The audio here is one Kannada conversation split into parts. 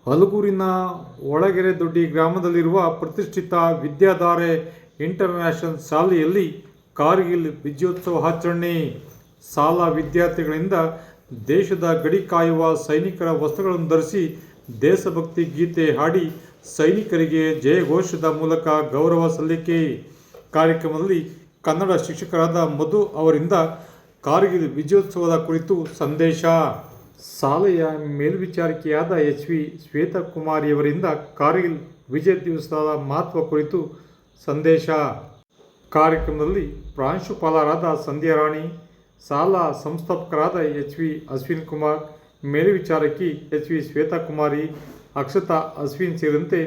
ಹಲಗೂರಿನ ಒಳಗೆರೆ ದೊಡ್ಡಿ ಗ್ರಾಮದಲ್ಲಿರುವ ಪ್ರತಿಷ್ಠಿತ ವಿದ್ಯಾಧಾರೆ ಇಂಟರ್ನ್ಯಾಷನಲ್ ಶಾಲೆಯಲ್ಲಿ ಕಾರ್ಗಿಲ್ ವಿಜಯೋತ್ಸವ ಆಚರಣೆ. ಶಾಲಾ ವಿದ್ಯಾರ್ಥಿಗಳಿಂದ ದೇಶದ ಗಡಿ ಕಾಯುವ ಸೈನಿಕರ ವಸ್ತ್ರಗಳನ್ನು ಧರಿಸಿ ದೇಶಭಕ್ತಿ ಗೀತೆ ಹಾಡಿ ಸೈನಿಕರಿಗೆ ಜಯಘೋಷದ ಮೂಲಕ ಗೌರವ ಸಲ್ಲಿಕೆ. ಕಾರ್ಯಕ್ರಮದಲ್ಲಿ ಕನ್ನಡ ಶಿಕ್ಷಕರಾದ ಮಧು ಅವರಿಂದ ಕಾರ್ಗಿಲ್ ವಿಜಯೋತ್ಸವದ ಕುರಿತು ಸಂದೇಶ. ಶಾಲೆಯ ಮೇಲ್ವಿಚಾರಕಿಯಾದ ಎಚ್.ವಿ. ಶ್ವೇತಕುಮಾರಿಯವರಿಂದ ಕಾರ್ಗಿಲ್ ವಿಜಯ ದಿವಸದ ಮಹತ್ವ ಕುರಿತು ಸಂದೇಶ. ಕಾರ್ಯಕ್ರಮದಲ್ಲಿ ಪ್ರಾಂಶುಪಾಲರಾದ ಸಂಧ್ಯಾ ರಾಣಿ, ಶಾಲಾ ಸಂಸ್ಥಾಪಕರಾದ ಎಚ್.ವಿ. ಅಶ್ವಿನ್ ಕುಮಾರ್, ಮೇಲ್ವಿಚಾರಕಿ ಎಚ್.ವಿ. ಶ್ವೇತಕುಮಾರಿ, ಅಕ್ಷತಾ ಅಶ್ವಿನ್ ಸೇರಿದಂತೆ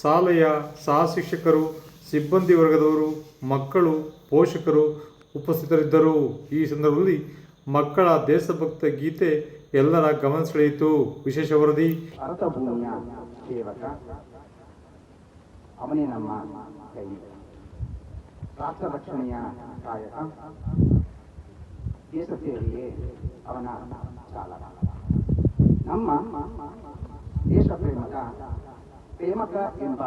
ಶಾಲೆಯ ಸಹ ಶಿಕ್ಷಕರು, ಸಿಬ್ಬಂದಿ ವರ್ಗದವರು, ಮಕ್ಕಳು, ಪೋಷಕರು ಉಪಸ್ಥಿತರಿದ್ದರು. ಈ ಸಂದರ್ಭದಲ್ಲಿ ಮಕ್ಕಳ ದೇಶಭಕ್ತ ಗೀತೆ ಎಲ್ಲರ ಗಮನ ಸೆಳೆಯಿತು. ವಿಶೇಷ ವರದಿ. ಅರ್ಥಭೂಮಿಯ ಸೇವಕ ಅವನೇ ನಮ್ಮ ಸೈನಿಕ, ರಾಷ್ಟ್ರ ರಕ್ಷಣೆಯ ಕಾಯಕ, ದೇಶ ಸೇವೆಯೇ ಅವನ ಚಾಲಕ. ನಮ್ಮ ದೇಶ ಪ್ರೇಮಕ ಎಂಬ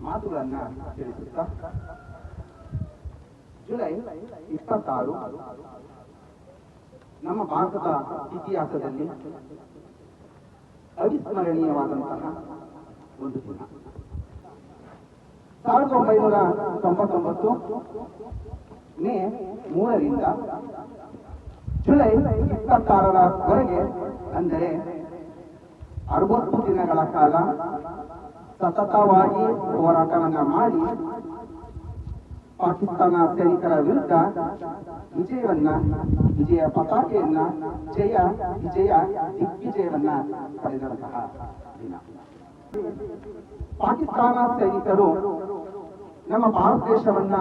ಮಾತುಗಳನ್ನು ತಿಳಿಸುತ್ತಾ ಜುಲೈ 26 ನಮ್ಮ ಭಾರತದ ಇತಿಹಾಸದಲ್ಲಿ ಅವಿಸ್ಮರಣೀಯವಾದಂತಹ ಒಂದು ದಿನ. 1999 ಮೇ 3ರಿಂದ ಜುಲೈ 26ರವರೆಗೆ, ಅಂದರೆ 60 ದಿನಗಳ ಕಾಲ ಸತತವಾಗಿ ಹೋರಾಟವನ್ನ ಮಾಡಿ ಪಾಕಿಸ್ತಾನ ಸೈನಿಕರ ವಿರುದ್ಧ ವಿಜಯ ಪತಾಕೆಯನ್ನ ದಿಗ್ವಿಜಯವನ್ನ ಪಡೆದಂತಹ ದಿನ. ಪಾಕಿಸ್ತಾನ ಸೈನಿಕರು ನಮ್ಮ ಭಾರತ ದೇಶವನ್ನ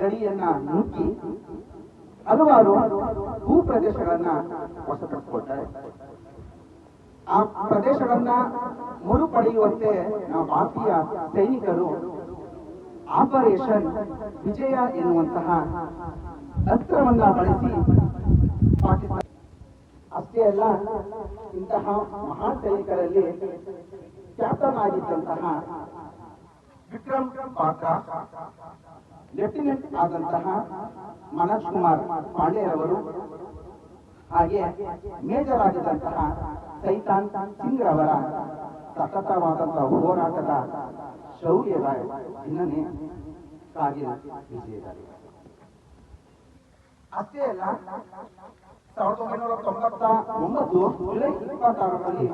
ಗಡಿಯನ್ನ ನುಗ್ಗಿ ಹಲವಾರು ಭೂ ಪ್ರದೇಶಗಳನ್ನ ವಶಪಡಿಸಿಕೊಳ್ತಾರೆ. ಆ ಪ್ರದೇಶಗಳನ್ನ ಮರುಪಡೆಯುವಂತೆ ನಮ್ಮ ಭಾರತೀಯ ಸೈನಿಕರು ಆಪರೇಷನ್ ವಿಜಯ ಎನ್ನುವಂತಹ ಅಸ್ತ್ರವನ್ನ ಬಳಸಿ ಪಾಕಿಸ್ತಾನ. ಅಷ್ಟೇ ಅಲ್ಲ, ಇಂತಹ ಮಹಾನ್ ಸೈನಿಕರಲ್ಲಿ ಕ್ಯಾಪ್ಟನ್ ಆಗಿದ್ದಂತಹ ವಿಕ್ರಮ್ ಬಾತ್ರಾ, ಲೆಫ್ಟಿನೆಂಟ್ ಆದಂತಹ ಮನೋಜ್ ಕುಮಾರ್ ಪಾಂಡೆರವರು, ಹಾಗೆ ಮೇಜರ್ ಆಗಿದ್ದಂತಹ ಸೈತಾನ್ ಸಿಂಗ್ ರವರ ಸತತವಾದಂತಹ ಹೋರಾಟದ ಶೌರ್ಯದ ದಿನನೇ ಕಾರ್ಗಿಲ್ ವಿಜಯದ. ಅಷ್ಟೇ ಅಲ್ಲ, 1999 ಜುಲೈ 26ರಲ್ಲಿ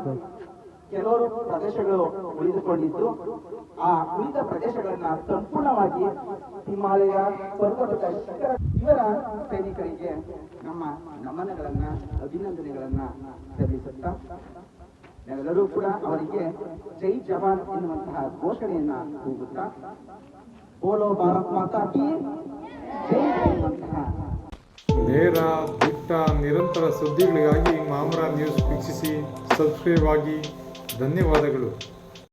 ಕೆಲವರು ಪ್ರದೇಶಗಳು ಉಳಿದುಕೊಂಡಿದ್ದು, ಆ ಉಳಿದ ಪ್ರದೇಶಗಳನ್ನ ಸಂಪೂರ್ಣವಾಗಿ ಹಿಮಾಲಯ ಪರ್ವತದ ಶಿಖರ. ಇವರ ಸೈನಿಕರಿಗೆ ನಮ್ಮ ನಮನಗಳನ್ನ, ಅಭಿನಂದನೆಗಳನ್ನ ಸಲ್ಲಿಸುತ್ತಾ ನಾವೆಲ್ಲರೂ ಕೂಡ ಅವರಿಗೆ ಜೈ ಜವಾನ್ ಎನ್ನುವಂತಹ ಘೋಷಣೆಯನ್ನ ಕೂಗುತ್ತಾ ಬೋಲೋ ಭಾರತ್ ಮಾತಾ ಕಿ ಜೈ ಎನ್ನುವಂತಹ ನೇರ, ದಿಟ್ಟ, ನಿರಂತರ ಸುದ್ದಿಗಳಿಗಾಗಿ ಮಾಮ್ರಾ ನ್ಯೂಸ್ ವೀಕ್ಷಿಸಿ, ಸಬ್ಸ್ಕ್ರೈಬ್ ಆಗಿ. ಧನ್ಯವಾದಗಳು.